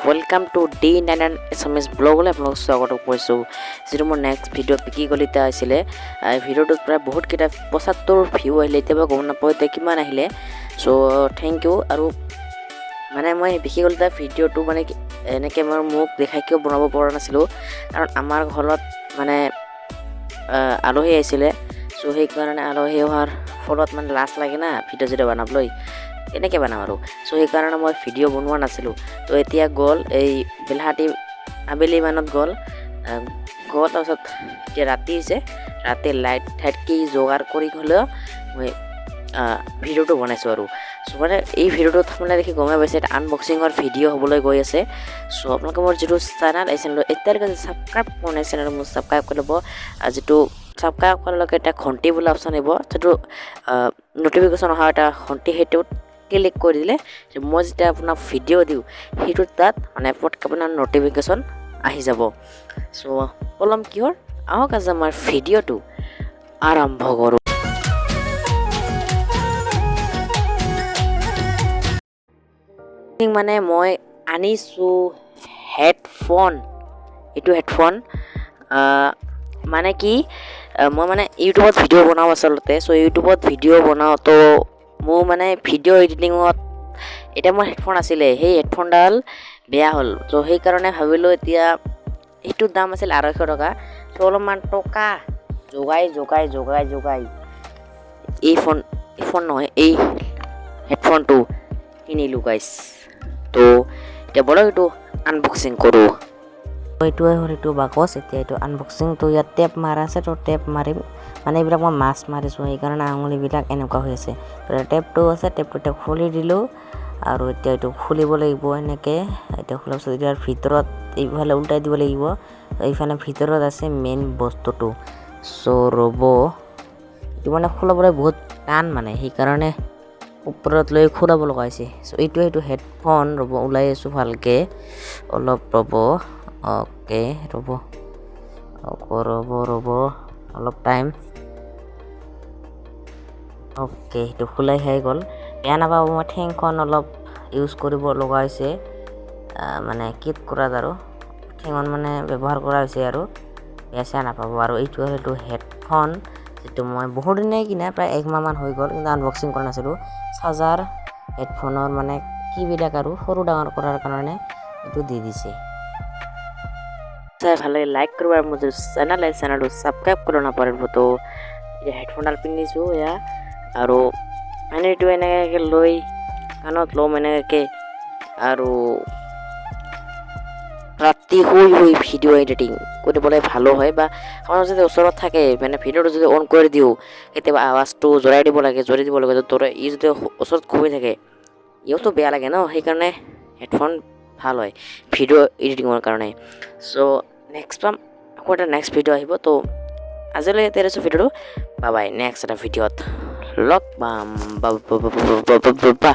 welcome to D99 SMS ब्लॉगले আপোনাক স্বাগত কৰিছো যেটো মোৰ নেক্সট ভিডিও পিকি গলিতে আছিলে ভিডিওটো প্ৰায় বহুত কেটা 75 ভিউ আহিলে তেবা গম নাপাও তে কিমান আহিলে সো থ্যাংক ইউ আৰু মানে মই পিকি গলিতে ভিডিওটো মানে এনেকে মোৰ মুখ দেখাই কিয় বনাব পৰা নাছিলো কাৰণ আমাৰ ঘৰত মানে আলহী আহিছিলে সো সেই কাৰণে আলহী হোৱাৰ ফলত মানে লাজ লাগে না ভিডিও যেটা বনাবলৈ এনেকে বানাম আৰু সো এই কাৰণে মই ভিডিও বনোৱা নাছিলো তো এতিয়া গল এই বেলহাটি আবেলি মানত গল তাৰছত যে ৰাতি হৈছে ৰাতি লাইট ঠাইত কি যোগাৰ কৰি গলে মই ভিডিওটো বনাইছো আৰু সো মানে এই ভিডিওটো থামলে দেখি গমে পাইছে আনবক্সিংৰ ভিডিও হ'বলৈ গৈ আছে সো আপোনালোকে মোৰ যেটো চেনেল এই চেনেল এতিয়ালৈকে সাবস্ক্ৰাইব কৰা নাই চেনেলটো মোৰ সাবস্ক্ৰাইব কৰি ল'ব আৰু যেটো সাবস্ক্ৰাইব কৰাৰ লগে এটা ঘণ্টি বোলা অপচন আহিব যেটো নোটিফিকেশন অহা এটা ঘণ্টি হেতুত ক্লিক কৰি দিলে মই যেতিয়া আপোনাক ভিডিও দিও হেতু তাত মানে পটক আপোনাৰ নোটিফিকেশন আহি যাব সো পলম কিহৰ আহক আজ আমাৰ ভিডিওটো আৰম্ভ কৰো মানে মই আনিছো হেডফোন এটো হেডফোন মানে কি মই মানে ইউটিউবত ভিডিও বনাও আসলতে সো ইউটিউবত ভিডিও বনাও তো মো মানে ভিডিও এডিটিংত এটা মোৰ হেডফোন আছিল সেই হেডফোনডাল বেয়া হল তো সেই কাৰণে ভাবিলো এতিয়া এটো দাম আছিল 250 টকা তো অলপমান টকা যোগাই এই ফোন নহয় এই হেডফোনটো কিনিলো গাইস তো এতিয়া বলো এটো আনবক্সিং কৰো এইটোৱে হ'ল এটো বাকস এতিয়া এটো আনবক্সিং তো ইয়াত টেপ মাৰা আছে তো টেপ মাৰিম মানে এইবিলাক মই মাছ মাৰিছো এই কাৰণে আঙুলি বিলাক এনেকুৱা হৈ আছে তো টেপটো আছে টেপটো খুলি দিলো আৰু এতিয়া এটো খুলিব লাগিব এনেকে এটা খোলাৰ পিছত ইয়াৰ ভিতৰত এইফালে উল্টাই দিব লাগিব এইফালে ভিতৰত আছে মেইন বস্তুটো সো ৰবো এটো মানে খোলাবলৈ বহুত টান মানে সেই কাৰণে ওপৰত লৈ খুলাব লগাইছে সো এইটো হেডফোন ৰবো উলাই আছো ভালকে অলপ ৰবো ওকে ৰবো অলপ টাইম ওকে এটো খুলাই হৈ গল বেয়া নাপাব মই ঠেংখন অলপ ইউজ কৰিব লগাইছে মানে কিট কৰা আৰু ঠেংখন মানে ব্যৱহাৰ কৰা হৈছে আৰু বেয়া নাপাব আৰু এইটো হেডফোন যেটো মই বহুত দিনে কিনা প্ৰায় 1 মাহ মান হৈ গল কিন্তু আনবক্সিং কৰা নাছিলো চাৰ্জাৰ হেডফোনৰ মানে কি বিলাক আৰু সৰু ডাঙৰ কৰাৰ কাৰণে এটো দি দিছে ভালে লাইক কৰিব আৰু মোৰ চেনেলটো সাবস্ক্ৰাইব কৰিব নাপাৰিব তো এই হেডফোনডাল পিন্ধিছো ইয়া আৰু মানে এটো এনেকে লৈ কানত লো এনেকে আৰু ৰাতি হৈ ভিডিও এডিটিং কৰিবলৈ ভালো হয় বা আমাৰ যদি ওচৰত থাকে মানে ভিডিওটো যদি অন কৰি দিও কেতিয়াবা আৱাজটো জৰাই দিব লাগে তোৰ ই যদি ওচৰত ঘুমি থাকে ইওতো বেয়া লাগে ন সেই কাৰণে হেডফোন ভাল হয় ভিডিও এডিটিংৰ কাৰণে সো নেক্সট টাইম আকৌ এটা নেক্সট ভিডিও আহিব তো আজিলৈ তেৰেছো ভিডিওটো বাই বাই নেক্সট এটা ভিডিওত লগ পাম বা